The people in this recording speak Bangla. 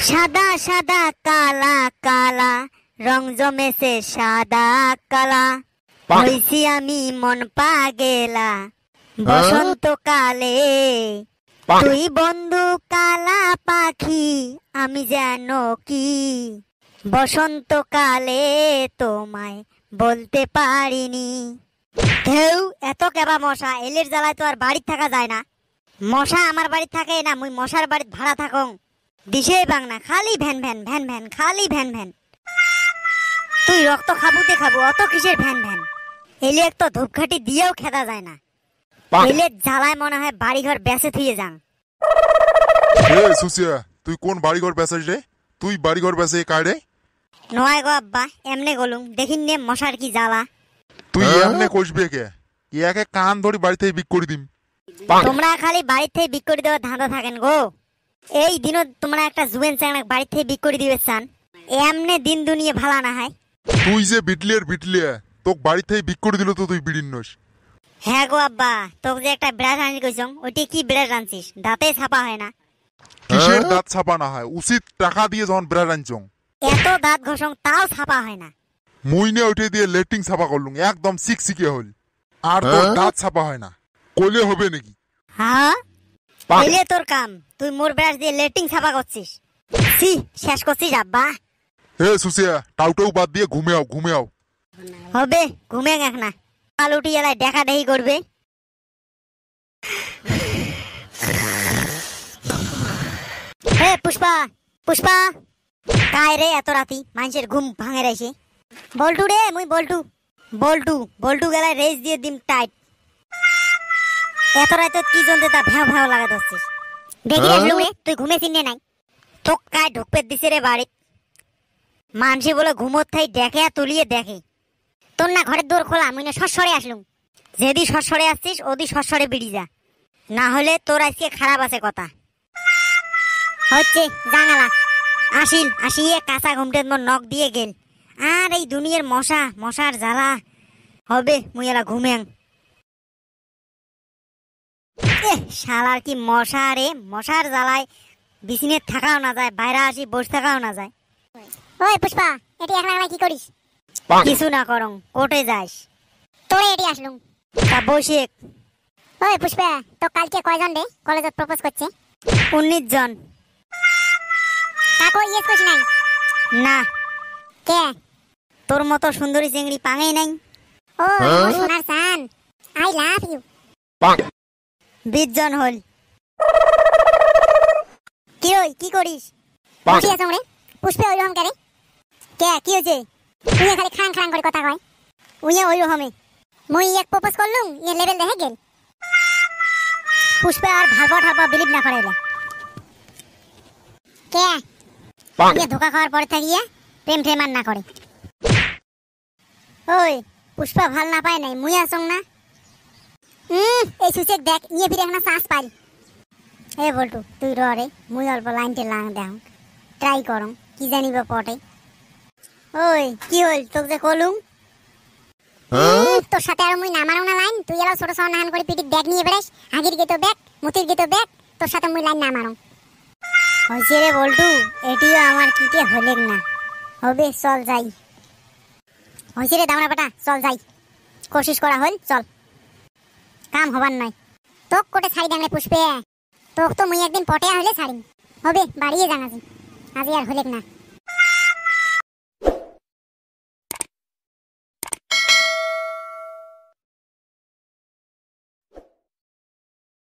সাদা সাদা কালা কালা রং জমেছে সাদা কালা হইছি আমি মন পাগেলা বসন্তকালে তুই বন্ধু কালা পাখি আমি যেন কি বসন্তকালে তোমায় বলতে পারিনি। ঢেউ এত কেবা মশা এলের জ্বালায় তো আর বাড়ি থাকা যায় না। মশা আমার বাড়ি থাকে না, মুই মশার বাড়িতে ভাড়া থাকং। দিশেই পাং না, খালি ভ্যান ভ্যান ভ্যান ভ্যান, খালি ভ্যান ভ্যান। তুই রক্ত খাবুতে খাবো, অত কিসের ভ্যান ভ্যান? এলে তো ধূপকাঠি দিয়েও খেদা যায় না। এলে জ্বালায় মনে হয় বাড়িঘর বেঁচে থুয়ে যান। সুসিয়া, তুই কোন বাড়িঘর বেঁচাস রে? তুই বাড়িঘর বেঁচে কায় রে? নয় গো আব্বা, এমনে গলুম দেখিন নে মশার কি জ্বালা। তুই এমনে কষবে কে? ইয়াকে কান ধরি বাড়ি থেকে বিক করে দিম। তোমরা খালি বাড়ি থেকে বিক করে দেওয়ার ধান্দা থাকেন গো। এই দিনও তোমরা একটা জুয়েন চ্যাংড়া বাড়ি থেকে বিক করে দিবে চান, এমনে দিন দুনিয়ে ভালা না হয়। তুই যে বিটলিয়া তোক বাড়ি থেকে বিক করে দিল তো তুই বিড়ির নস। হ্যাঁ গো আব্বা, তোকে যে একটা ব্রাশ আনি কইছং, ওইটি কি ব্রাশ আনছিস? দাঁতে ছাপা হয় না। কিসের দাঁত ছাপা না হয়? উচিত টাকা দিয়ে যখন ব্রাশ আনছং, এত দাঁত ঘষং তাও ছাপা হয় না। মুই নে ওইটা দিয়ে লেটিং ছাপা করলুম, একদম সিকসিকে হল। আর তোর দাঁত ছাপা হয় না, কইলে হবে নাকি? হ্যাঁ এলে তোর কাম, তুই মোর ব্রাশ দিয়ে লেটিং ছাপা করছিস। সি শেষ করছিস আব্বা। হে সুসিয়া, টাউটাউ বাদ দিয়ে ঘুমে আও। হবে ঘুমে গেখ না, কাল উঠি এলায় দেখা দেখি করবে। হে পুষ্পা, পুষ্পা কায় রে এত রাতি মানুষের ঘুম ভাঙে রাইছে? বল্টু রে, মুই বল্টু। বল্টু গেলায় রেস দিয়ে দিম টাইট। এত রাত কি জন্যে তা ভ্যাও ভ্যাও লাগা ধরছিস? দেখি আসলু রে, তুই ঘুমে চিনে নাই? তোক কায় ঢুকপে দিছে রে বাড়িত? মানসি বলে ঘুমোর থাই দেখে আর তুলিয়ে দেখে। তোর না ঘরের দৌড় খোলা, মুই না সরসরে আসলুম। যেদি সরসরে আসছিস ওদি সরসরে বিড়ি যা, না হলে তোর আজকে খারাপ আছে কথা। হচ্ছে জাঙ্গালা আসিয়ে কাঁচা ঘুমটের মোর নখ দিয়ে গেল। আর এই দুনিয়ার মশার জ্বালা হবে, মুই এলা ঘুমেং। শালার কি মশা রে, মশার জ্বালায় বিছিনে থাকাও না যায়, বাইরে আসি বসে থাকাও না যায়। ওই পুষ্পা, এটি একলা কি করিস? কিছু না করং, কোর্টে যাস। তোরে এটি আসলুম তা বসে। ওই পুষ্পা, তো কালকে কয়জন রে কলেজে প্রপোজ করছে? 19 জন। কাকো ইয়েস কইছ নাই? না। কে? তোর মতো সুন্দরী চিংড়ি পাঙেই নাই। ও সোনার চান, আই লাভ ইউ। 20 জন হল। কি হই, কি করিস? বসি আছো রে। পুষ্পা ওইরকম করে কে? কি হয়েছে? তুই খালি খান খান করে কথা কয়। উইয়া ওইরকমই মুই এক প্রপোজ করলুম, ইয়ে লেভেল দেখে গেল। পুষ্পা আর ভালপা বিলিভ না করে এলে কে? ইয়ে ধোকা খাওয়ার পরে থাকিয়ে প্রেম আর না করে। ওই পুষ্পা ভাল না পায় নাই, মুই আসং না। এই সুচেক দেখ, ইয়ে ফিরে একটা চান্স পাই। এ বলটু তুই রে, মুই অল্প লাইনটে লাং দেখ, ট্রাই করং, কি জানিব পটে। ওই কি হল তোকে যে কলুম? তোর সাথে আর মুই নামারও না লাইন, তুই এলাও ছোট ছোট নাহান করে পিটির ব্যাগ নিয়ে বেড়াস। আগের গেতো ব্যাগ, মুতির গেতো ব্যাগ, তোর সাথে মুই লাইন নামারও। হয়েছে রে বল্টু, এটিও আমার কিটে হলেক না। হবে চল যাই। হয়েছে রে দামড়া বেটা, চল যাই। কোশিশ করা হল, চল। কাম হবার নয়। তোক কোটে ছাড়ি ডাঙলে পুষ্পে, তোক তো মুই একদিন পটে হলে ছাড়িম। হবে বাড়িয়ে যান আজি আর হলেক না।